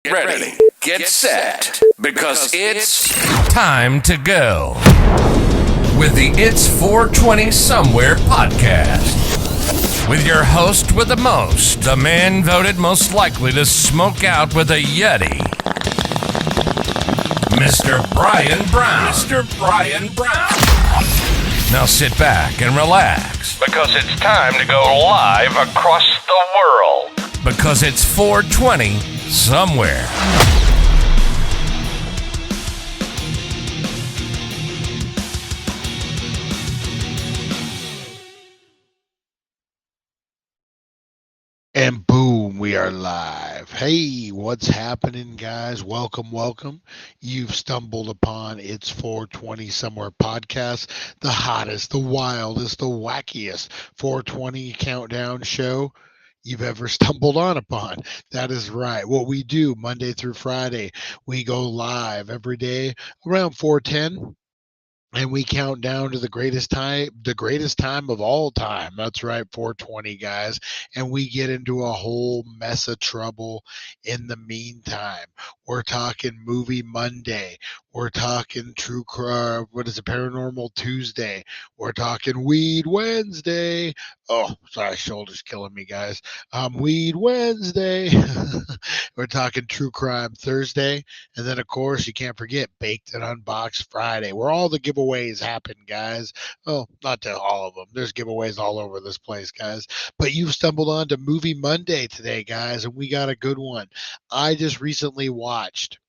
Ready, get set, because it's time to go with the It's 420 Somewhere podcast. With your host with the most, the man voted most likely to smoke out with a Yeti, Mr. Brian Brown. Mr. Brian Brown. Now sit back and relax, because it's time to go live across the world. Because it's 420 Somewhere. And boom, we are live. Hey, what's happening, guys? Welcome. You've stumbled upon It's 420 Somewhere podcast, the hottest, the wildest, the wackiest 420 countdown show you've ever stumbled upon. That is right. What we do Monday through Friday, we go live every day around 4:10. And we count down to the greatest time of all time. That's right, 420, guys. And we get into a whole mess of trouble in the meantime. We're talking Movie Monday. We're talking True Crime. What is it? Paranormal Tuesday. We're talking Weed Wednesday. Oh, sorry, shoulder's killing me, guys. Weed Wednesday. We're talking True Crime Thursday. And then, of course, you can't forget Baked and Unboxed Friday, where all the giveaways happen, guys. Well, not to all of them. There's giveaways all over this place, guys. But you've stumbled on to Movie Monday today, guys, and we got a good one. I just recently watched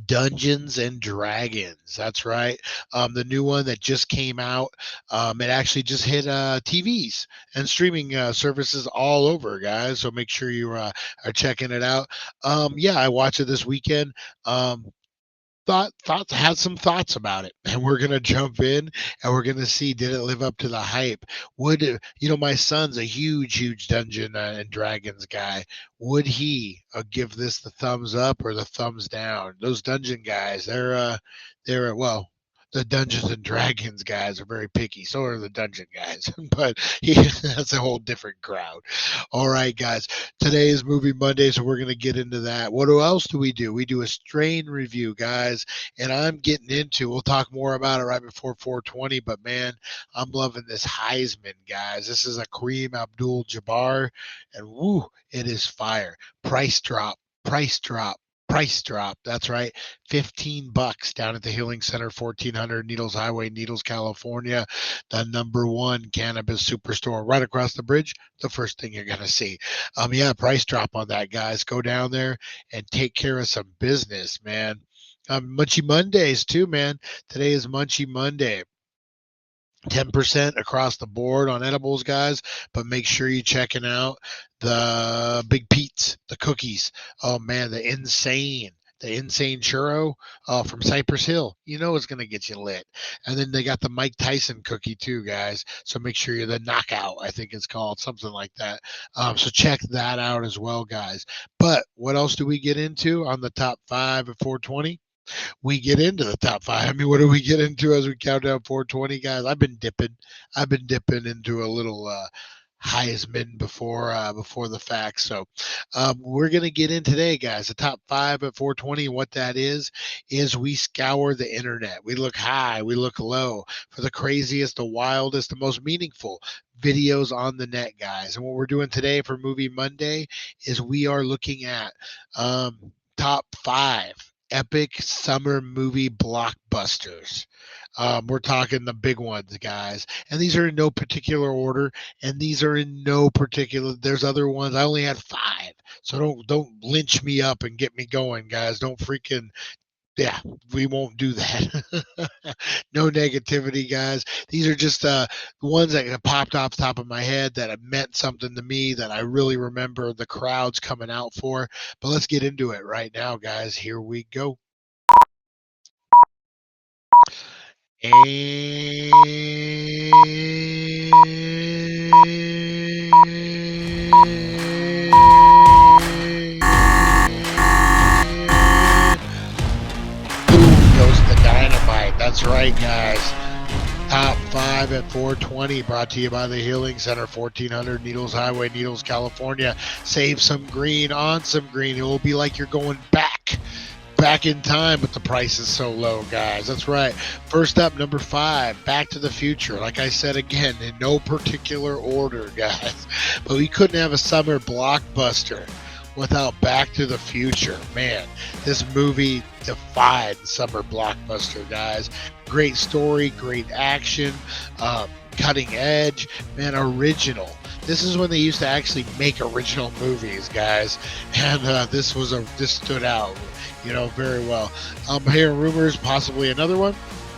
Dungeons and Dragons. That's right. The new one that just came out. It actually just hit TVs and streaming services all over, guys. So make sure you are checking it out. Yeah, I watched it this weekend. Had some thoughts about it, and we're gonna jump in and we're gonna see, did it live up to the hype? Would it, my son's a huge Dungeon and Dragons guy. Would he give this the thumbs up or the thumbs down? Those dungeon guys, they're well, the Dungeons and Dragons guys are very picky. So are the dungeon guys, but that's a whole different crowd. All right, guys. Today is Movie Monday, so we're going to get into that. What else do? We do a strain review, guys, and I'm getting into, we'll talk more about it right before 420, but man, I'm loving this Heisman, guys. This is a Kareem Abdul-Jabbar, and woo, it is fire. Price drop. Price drop. That's right. $15 down at the Healing Center, 1400 Needles Highway, Needles, California. The #1 cannabis superstore right across the bridge. The first thing you're going to see. Yeah, price drop on that, guys. Go down there and take care of some business, man. Munchie Mondays too, man. Today is Munchie Monday. 10% across the board on edibles, guys, but make sure you're checking out the Big Pete's, the cookies. Oh man, the insane churro from Cypress Hill. You know it's gonna get you lit. And then they got the Mike Tyson cookie too, guys. So make sure you're the knockout, I think it's called, something like that. So check that out as well, guys. But what else do we get into on the top 5 at 420? We get into the top 5. I mean, what do we get into as we count down 420, guys? I've been dipping into a little Heisman before the fact. So we're gonna get in today, guys. The top 5 at 420. And what that is we scour the internet. We look high, we look low for the craziest, the wildest, the most meaningful videos on the net, guys. And what we're doing today for Movie Monday is we are looking at top 5 epic summer movie blockbusters. We're talking the big ones, guys, and these are in no particular order, and these are in no particular. There's other ones. I only had 5, so don't lynch me up and get me going, guys. Don't freaking. Yeah, we won't do that. No negativity, guys. These are just ones that popped off the top of my head that have meant something to me that I really remember the crowds coming out for. But let's get into it right now, guys. Here we go. And boom goes the dynamite. That's right, guys. Top 5 at 420, brought to you by the Healing Center, 1400 Needles Highway, Needles, California. Save some green on some green. It will be like you're going back in time, but the price is so low, guys. That's right. First up, number 5, Back to the Future. Like I said again, in no particular order, guys. But we couldn't have a summer blockbuster without Back to the Future. Man, this movie defied summer blockbuster, guys. Great story, great action, cutting edge, man, original. This is when they used to actually make original movies, guys, and this stood out, very well. I'm hearing rumors, possibly another one,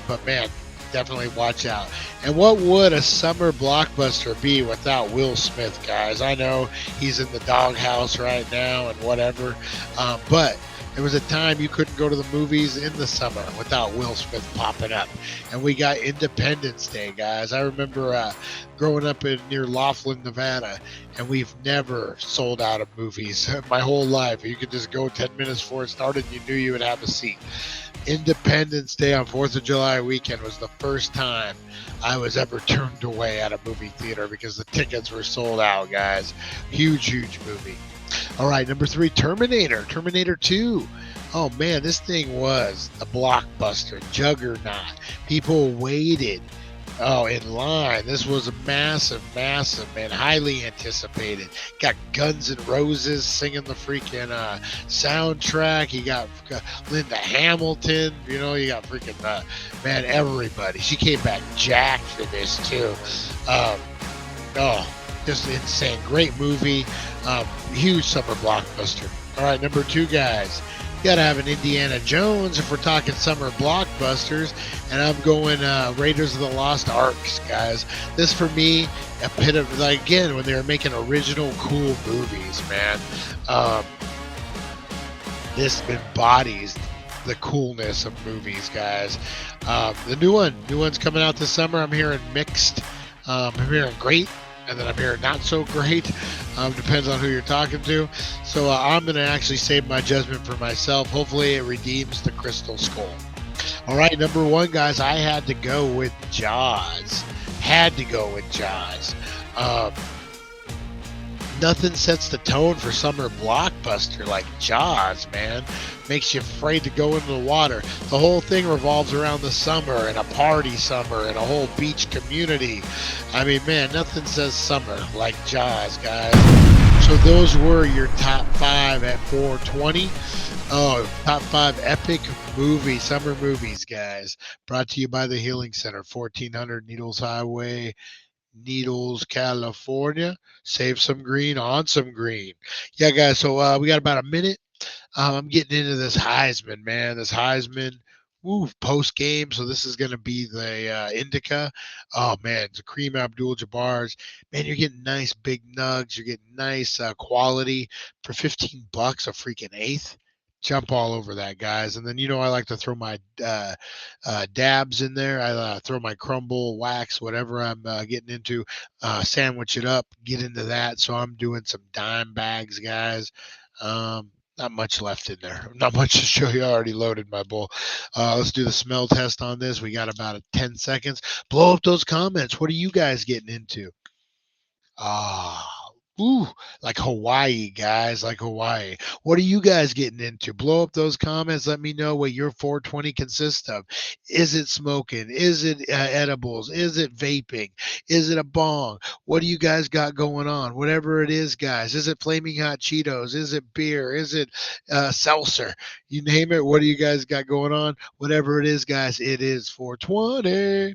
but man, definitely watch out. And what would a summer blockbuster be without Will Smith, guys? I know he's in the doghouse right now and whatever, but there was a time you couldn't go to the movies in the summer without Will Smith popping up. And we got Independence Day, guys. I remember growing up near Laughlin, Nevada, and we've never sold out of movies my whole life. You could just go 10 minutes before it started and you knew you would have a seat. Independence Day on 4th of July weekend was the first time I was ever turned away at a movie theater because the tickets were sold out, guys. Huge movie. All right, number 3, Terminator 2. Oh man, this thing was a blockbuster, juggernaut. People waited in line. This was a massive, man, highly anticipated. Got Guns N' Roses singing the freaking soundtrack. You got Linda Hamilton. You got freaking man, everybody. She came back jacked for this too. Just insane. Great movie. Huge summer blockbuster. All right, number 2, guys. You got to have an Indiana Jones if we're talking summer blockbusters. And I'm going Raiders of the Lost Arks, guys. This, for me, a bit of, again, when they were making original cool movies, man. This embodies the coolness of movies, guys. The new one's coming out this summer. I'm hearing mixed. I'm hearing great. And then I'm hearing not so great. Depends on who you're talking to. So I'm going to actually save my judgment for myself. Hopefully it redeems the Crystal Skull. All right, number 1, guys, I had to go with Jaws. Nothing sets the tone for summer blockbuster like Jaws, man. Makes you afraid to go into the water. The whole thing revolves around the summer and a party summer and a whole beach community. I mean, man, nothing says summer like Jaws, guys. So those were your top 5 at 420. Oh, top 5 epic summer movies, guys. Brought to you by the Healing Center, 1400 Needles Highway, Needles, California. Save some green on some green. Yeah, guys. So we got about a minute. I'm getting into this Heisman, man. This Heisman, woo, post game. So this is going to be the Indica. Oh man, it's a Kareem Abdul-Jabbar's. Man, you're getting nice big nugs. You're getting nice quality for $15 a freaking eighth. Jump all over that, guys. And then I like to throw my dabs in there. I throw my crumble, wax, whatever I'm getting into, sandwich it up, get into that. So I'm doing some dime bags, guys. Not much left in there. Not much to show you. I already loaded my bowl. Let's do the smell test on this. We got about 10 seconds. Blow up those comments. What are you guys getting into? Ooh, like Hawaii, guys, like Hawaii. What are you guys getting into? Blow up those comments. Let me know what your 420 consists of. Is it smoking? Is it edibles? Is it vaping? Is it a bong? What do you guys got going on? Whatever it is, guys. Is it flaming hot Cheetos? Is it beer? Is it seltzer? You name it. What do you guys got going on? Whatever it is, guys, it is 420.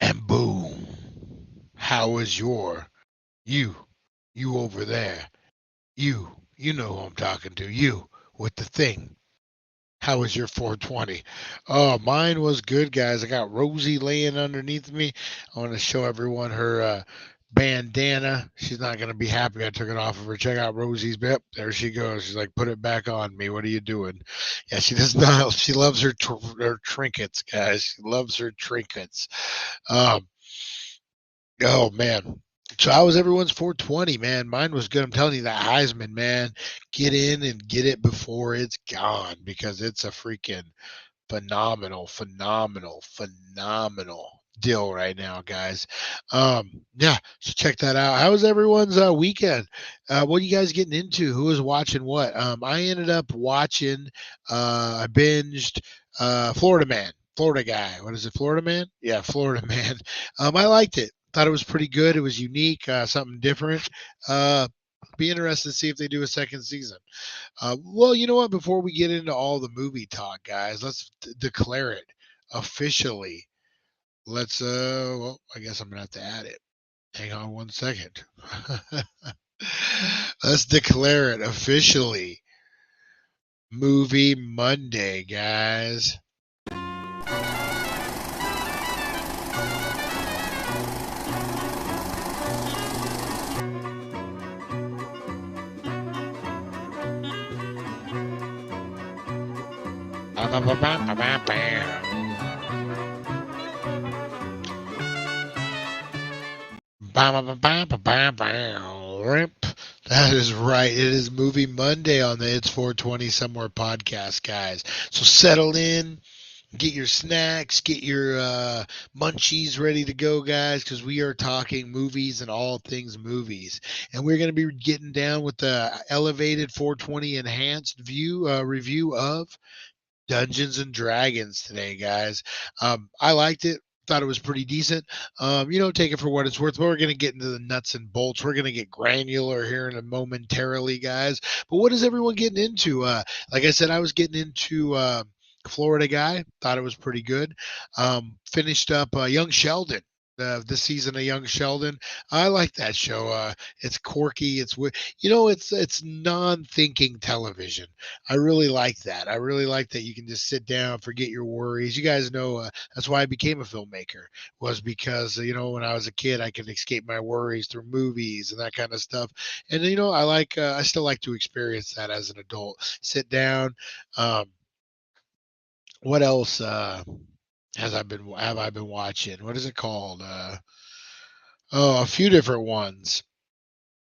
And boom. How is you over there? You know who I'm talking to. You with the thing. How was your 420? Oh, mine was good, guys. I got Rosie laying underneath me. I want to show everyone her bandana. She's not going to be happy I took it off of her. Check out Rosie's. Yep, there she goes. She's like, put it back on me. What are you doing? Yeah, she does not. She loves her trinkets, guys. She loves her trinkets. Um, oh, man. So how was everyone's 420, man? Mine was good. I'm telling you that Heisman, man, get in and get it before it's gone because it's a freaking phenomenal deal right now, guys. Yeah, so check that out. How was everyone's weekend? What are you guys getting into? Who was watching what? I ended up watching. I binged Florida Man, Florida Guy. What is it, Florida Man? Yeah, Florida Man. I liked it. Thought it was pretty good. It was unique, something different. Be interested to see if they do a second season. Well, you know what? Before we get into all the movie talk, guys, let's declare it officially. Let's, well, I guess I'm going to have to add it. Hang on one second. Let's declare it officially. Movie Monday, guys. That is right. It is Movie Monday on the It's 420 Somewhere podcast, guys. So settle in, get your snacks, get your munchies ready to go, guys, because we are talking movies and all things movies. And we're going to be getting down with the elevated 420 enhanced review of Dungeons and Dragons today, guys. I liked it. thought it was pretty decent. Take it for what it's worth. We're going to get into the nuts and bolts. We're going to get granular here in a momentarily, guys. But what is everyone getting into? Like I said, I was getting into Florida Guy. Thought it was pretty good. Finished up Young Sheldon. This season of Young Sheldon, I like that show. It's quirky. It's non-thinking television. I really like that. I really like that you can just sit down, forget your worries. You guys know that's why I became a filmmaker, was because when I was a kid I could escape my worries through movies and that kind of stuff. And I still like to experience that as an adult. Sit down. What else? Have I been watching? What is it called? A few different ones.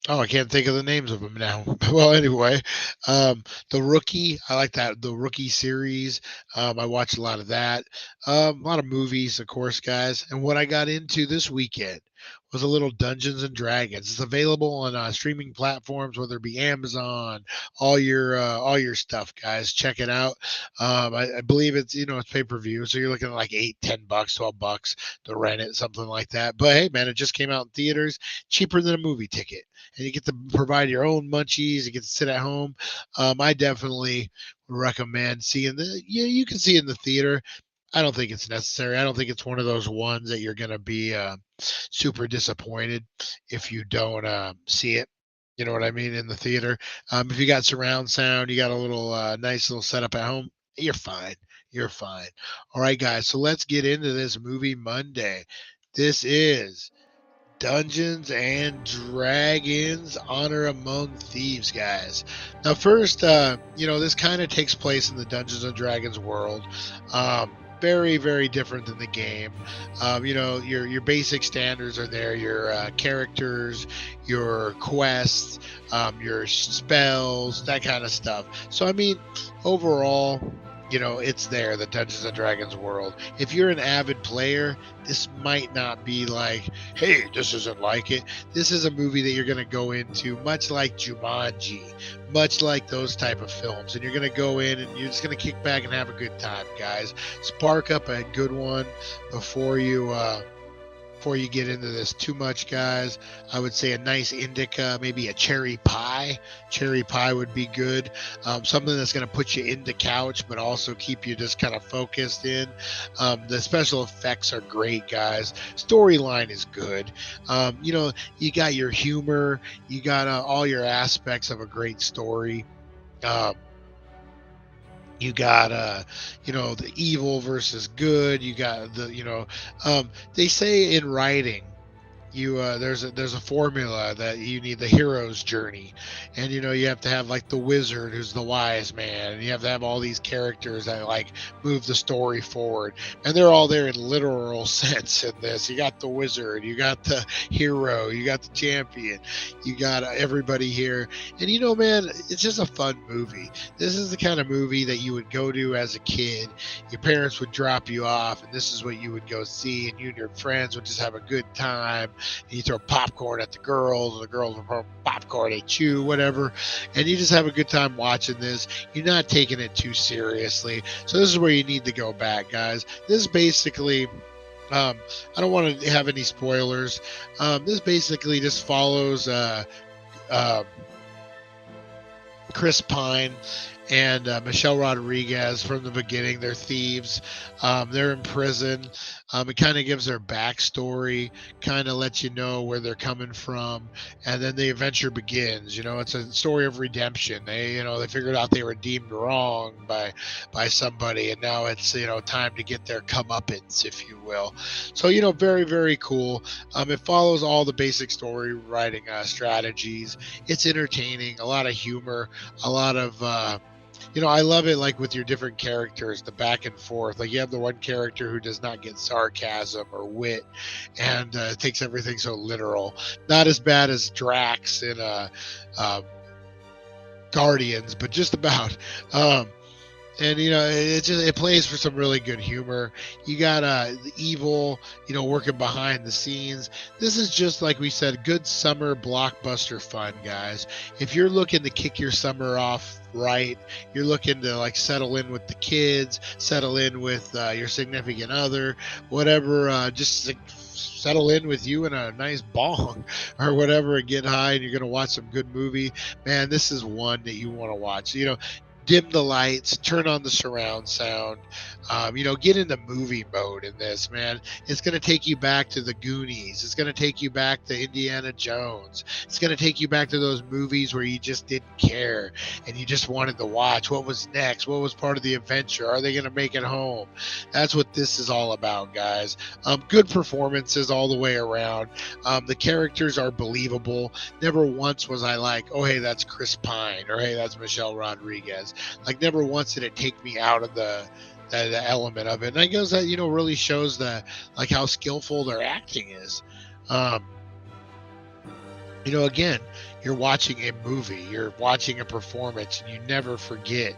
Oh, I can't think of the names of them now. Well, anyway, The Rookie. I like that. The Rookie series. I watched a lot of that. A lot of movies, of course, guys. And what I got into this weekend was a little Dungeons and Dragons. It's available on streaming platforms, whether it be Amazon, all your stuff, guys. Check it out. I believe it's pay per view, so you're looking at like $8, $10, $12 to rent it, something like that. But hey, man, it just came out in theaters, cheaper than a movie ticket, and you get to provide your own munchies. You get to sit at home. I definitely recommend seeing you can see it in the theater. I don't think it's necessary. I don't think it's one of those ones that you're going to be super disappointed if you don't see it. You know what I mean? In the theater. If you got surround sound, you got a little nice little setup at home, you're fine. You're fine. All right, guys. So let's get into this movie Monday. This is Dungeons and Dragons Honor Among Thieves, guys. Now, first, this kind of takes place in the Dungeons and Dragons world. Very, very different than the game. Your basic standards are there. Your characters, your quests, your spells, that kind of stuff. So, I mean, overall, it's there, the Dungeons and Dragons world. If you're an avid player, this might not be like, hey, this isn't like it. This is a movie that you're going to go into, much like Jumanji, much like those type of films. And you're going to go in and you're just going to kick back and have a good time, guys. Spark up a good one before you get into this too much, guys. I would say a nice indica, maybe a cherry pie. Cherry pie would be good. Something that's going to put you into couch, but also keep you just kind of focused in. The special effects are great, guys. Storyline is good. You got your humor. You got all your aspects of a great story. You got the evil versus good. You got they say in writing, there's a formula that you need, the hero's journey, and you have to have like the wizard who's the wise man, and you have to have all these characters that like move the story forward, and they're all there in literal sense in this. You got the wizard, you got the hero, you got the champion, you got everybody here, and man, it's just a fun movie. This is the kind of movie that you would go to as a kid. Your parents would drop you off, and this is what you would go see, and you and your friends would just have a good time. And you throw popcorn at the girls, and the girls will throw popcorn at you, whatever, and you just have a good time watching this. You're not taking it too seriously. So this is where you need to go back, guys. This is basically, I don't want to have any spoilers. This basically just follows Chris Pine and Michelle Rodriguez from the beginning. They're thieves. They're in prison. It kind of gives their backstory, kind of lets you know where they're coming from, and then the adventure begins. It's a story of redemption. They figured out they were deemed wrong by somebody, and now it's time to get their comeuppance, if you will. So very, very cool. It follows all the basic story writing strategies. It's entertaining, a lot of humor, a lot of I love it, like with your different characters, the back and forth. Like you have the one character who does not get sarcasm or wit, and takes everything so literal. Not as bad as Drax in Guardians, but just about. And it plays for some really good humor. You got the evil, working behind the scenes. This is just like we said, good summer blockbuster fun, guys. If you're looking to kick your summer off right, you're looking to like settle in with the kids, settle in with your significant other, whatever, just settle in with you in a nice bong or whatever and get high, and you're going to watch some good movie, man, this is one that you want to watch. Dim the lights, turn on the surround sound, get into movie mode in this, man. It's going to take you back to the Goonies. It's going to take you back to Indiana Jones. It's going to take you back to those movies where you just didn't care and you just wanted to watch what was next, what was part of the adventure. Are they going to make it home? That's what this is all about, guys. Good performances all the way around. The characters are believable. Never once was I like, oh, hey, that's Chris Pine, or hey, that's Michelle Rodriguez. Like, never once did it take me out of the element of it. And I guess that really shows like how skillful their acting is. Again, you're watching a movie, you're watching a performance, and you never forget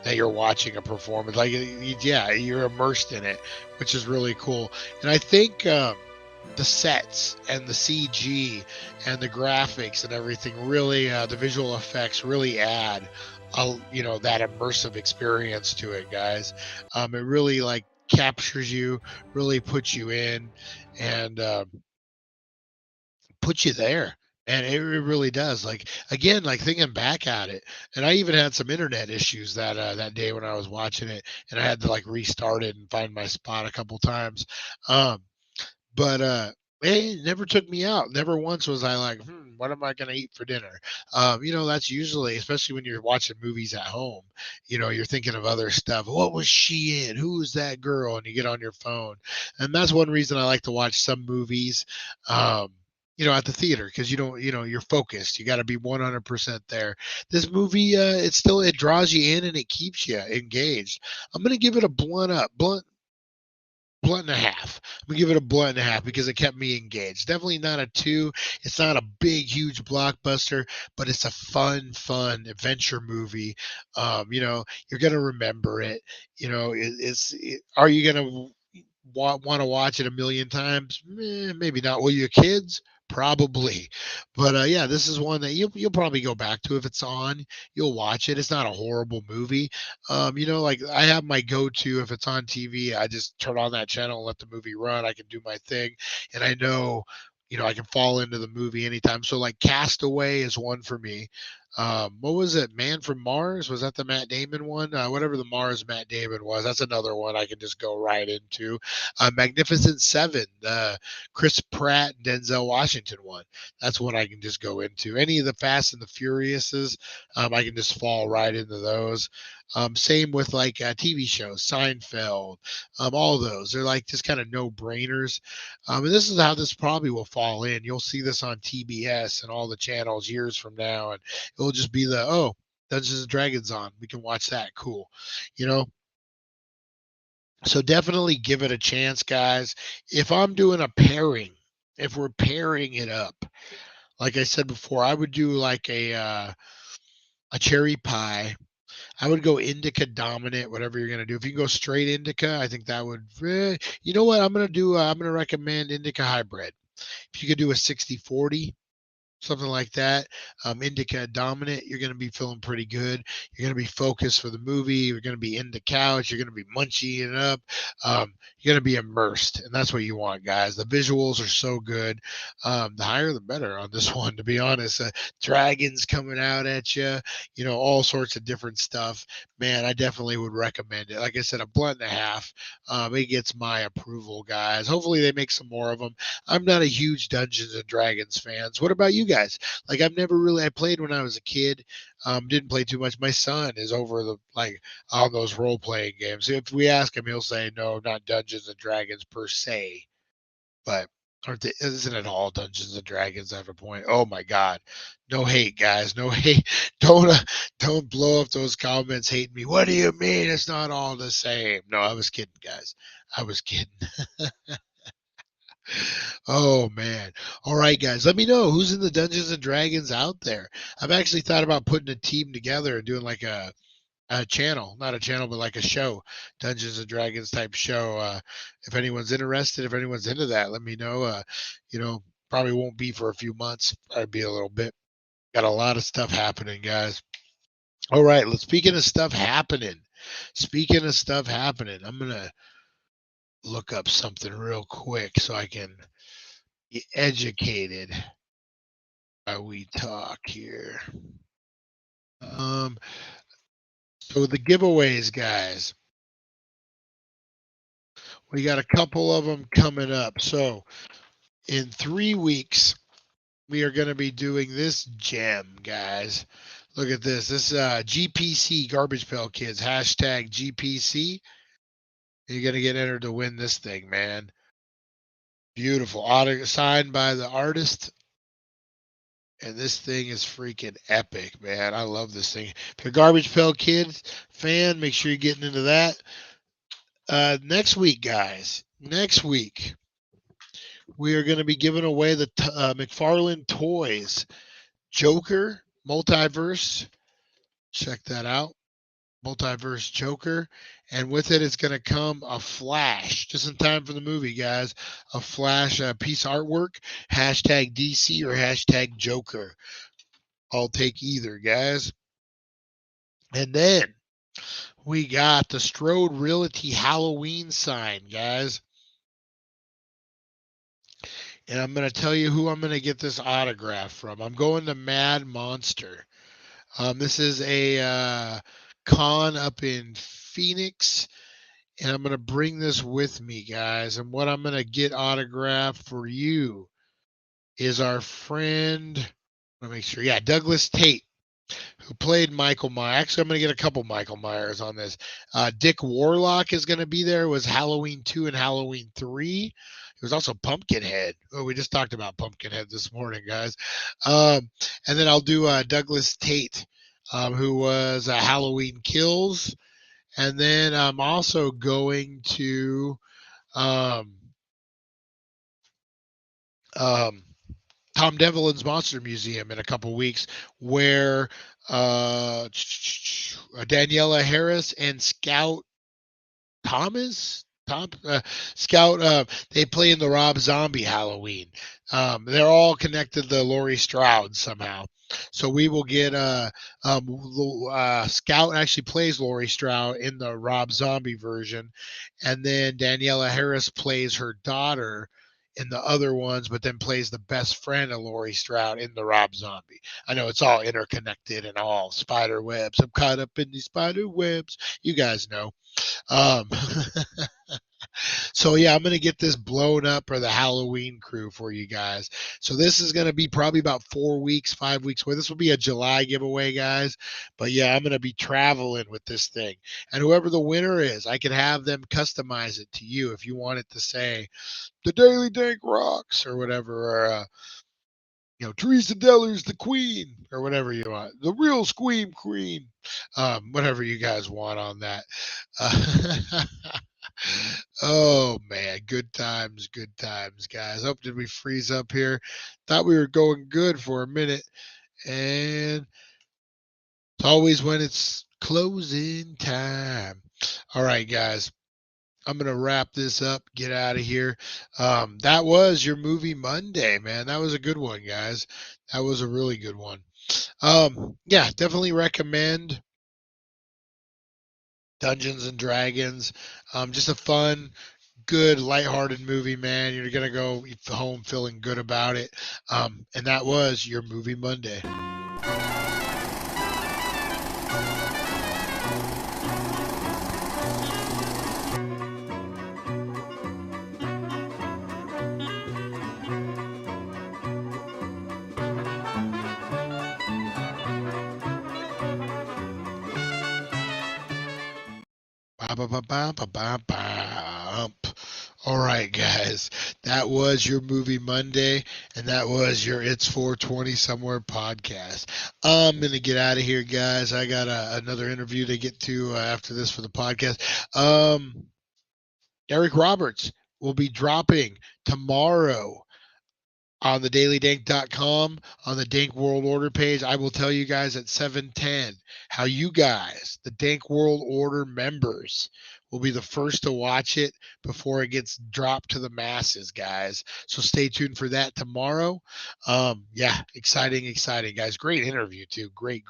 that you're watching a performance. Like, yeah, you're immersed in it, which is really cool. And I think the sets and the CG and the graphics and everything really, the visual effects really add that immersive experience to it, guys. It really like captures you, really puts you in, and puts you there. And it really does. Like, again, like thinking back at it, and I even had some internet issues that day when I was watching it, and I had to like restart it and find my spot a couple times. Um, but it never took me out. Never once was I like, what am I going to eat for dinner? That's usually, especially when you're watching movies at home, you're thinking of other stuff. What was she in? Who was that girl? And you get on your phone. And that's one reason I like to watch some movies. At the theater, because you don't, you're focused. You got to be 100% there. This movie, it draws you in and it keeps you engaged. I'm gonna give it a blunt and a half. I'm gonna give it a blunt and a half because it kept me engaged. Definitely not a two. It's not a big, huge blockbuster, but it's a fun adventure movie. You're gonna remember it. Are you gonna want to watch it a million times? Maybe not. Will your kids? Probably, but yeah, this is one that you'll probably go back to if it's on. You'll watch it. It's not a horrible movie. Like I have my go-to if it's on TV. I just turn on that channel and let the movie run. I can do my thing, and I know, I can fall into the movie anytime. So like Castaway is one for me. What was it? Man from Mars? Was that the Matt Damon one? Whatever the Mars Matt Damon was, that's another one I can just go right into. Magnificent Seven, Chris Pratt and Denzel Washington one. That's one I can just go into. Any of the Fast and the Furiouses, I can just fall right into those. Same with like TV shows, Seinfeld, all those. They're like just kind of no brainers. And this is how this probably will fall in. You'll see this on TBS and all the channels years from now, and it'll just be Dungeons and Dragons on. We can watch that. Cool, you know. So definitely give it a chance, guys. If I'm doing a pairing, if we're pairing it up, like I said before, I would do like a cherry pie. I would go indica dominant, whatever you're gonna do. If you can go straight indica, I think that would. You know what? I'm gonna do. I'm gonna recommend indica hybrid. If you could do a 60-40, something like that. Indica dominant, you're going to be feeling pretty good. You're going to be focused for the movie. You're going to be in the couch. You're going to be munching it up. You're going to be immersed, and that's what you want, guys. The visuals are so good. The higher, the better on this one, to be honest. Dragons coming out at you, all sorts of different stuff. Man, I definitely would recommend it. Like I said, a blunt and a half. It gets my approval, guys. Hopefully, they make some more of them. I'm not a huge Dungeons and Dragons fans. What about you guys? Like I played when I was a kid. Didn't play too much. My son is over on those role playing games. If we ask him, he'll say no, not Dungeons and Dragons per se, but isn't it all Dungeons and Dragons at a point? Oh my God. No hate, guys. No hate. Don't blow up those comments hating me. What do you mean it's not all the same? No, I was kidding, guys. I was kidding. Oh man. All right, guys. Let me know who's in the Dungeons and Dragons out there. I've actually thought about putting a team together and doing like a channel, not a channel, but like a show, Dungeons and Dragons type show. If anyone's interested, if anyone's into that, let me know. Probably won't be for a few months. I'd be a little bit. Got a lot of stuff happening, guys. All right, speaking of stuff happening, I'm gonna look up something real quick so I can be educated while we talk here. So the giveaways, guys, we got a couple of them coming up. So in 3 weeks, we are going to be doing this gem, guys. Look at this. This GPC Garbage Pail Kids, hashtag GPC. You're going to get entered to win this thing, man. Beautiful. Signed by the artist. And this thing is freaking epic, man. I love this thing. If you're a Garbage Pail Kids fan, make sure you're getting into that. Next week, guys. Next week, we are going to be giving away the McFarlane Toys Joker Multiverse. Check that out. Multiverse Joker. And with it, it's going to come a Flash, just in time for the movie, guys. A Flash piece artwork, hashtag DC or hashtag Joker. I'll take either, guys. And then we got the Strode Realty Halloween sign, guys. And I'm going to tell you who I'm going to get this autograph from. I'm going to Mad Monster. This is a con up in Phoenix, and I'm going to bring this with me, guys. And what I'm going to get autographed for you is our friend, let me make sure, Douglas Tate, who played Michael Myers. Actually, I'm going to get a couple Michael Myers on this. Dick Warlock is going to be there. It was Halloween 2 and Halloween 3. It was also Pumpkinhead. Oh, we just talked about Pumpkinhead this morning, guys. And then I'll do Douglas Tate, who was Halloween Kills. And then I'm also going to Tom Devlin's Monster Museum in a couple weeks, where Daniela Harris and Scout Scout, they play in the Rob Zombie Halloween. They're all connected to Laurie Strode somehow. So we will get Scout actually plays Laurie Strode in the Rob Zombie version, and then Daniela Harris plays her daughter in the other ones, but then plays the best friend of Laurie Strode in the Rob Zombie. I know it's all interconnected and all spider webs. I'm caught up in these spider webs. You guys know. So yeah, I'm going to get this blown up for the Halloween crew for you guys. So this is going to be probably about 4 weeks, 5 weeks away. This will be a July giveaway, guys. But yeah, I'm going to be traveling with this thing. And whoever the winner is, I can have them customize it to you if you want it to say the Daily Dank Rocks or whatever, or Teresa Deller's the queen or whatever you want. The real Squeam Queen. Whatever you guys want on that. Oh man, good times, guys. Oh, did we freeze up here? Thought we were going good for a minute. And it's always when it's closing time. All right, guys. I'm going to wrap this up, get out of here. That was your movie Monday, man. That was a good one, guys. That was a really good one. Yeah, definitely recommend Dungeons and Dragons. Just a fun, good, lighthearted movie, man. You're going to go home feeling good about it. And that was your movie Monday. All right, guys, that was your movie Monday, and that was your It's 420 Somewhere podcast. I'm going to get out of here, guys. I got another interview to get to after this for the podcast. Eric Roberts will be dropping tomorrow on the dailydank.com, on the Dank World Order page. I will tell you guys at 7:10 how you guys, the Dank World Order members, will be the first to watch it before it gets dropped to the masses, guys. So stay tuned for that tomorrow. Yeah, exciting, guys. Great interview, too. Great.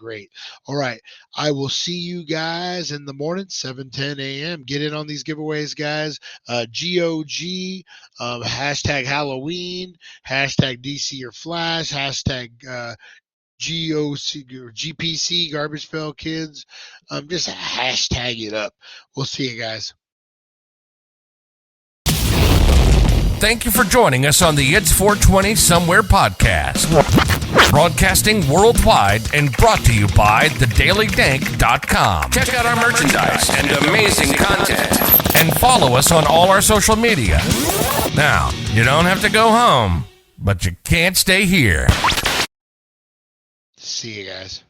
All right. I will see you guys in the morning, 7:10 a.m. Get in on these giveaways, guys. GOG, hashtag Halloween, hashtag DC or Flash, hashtag GOC or GPC, Garbage Pail Kids. Just hashtag it up. We'll see you guys. Thank you for joining us on the It's 420 Somewhere podcast. Broadcasting worldwide and brought to you by thedailydank.com. Check out our merchandise and amazing content. And follow us on all our social media. Now, you don't have to go home, but you can't stay here. See you guys.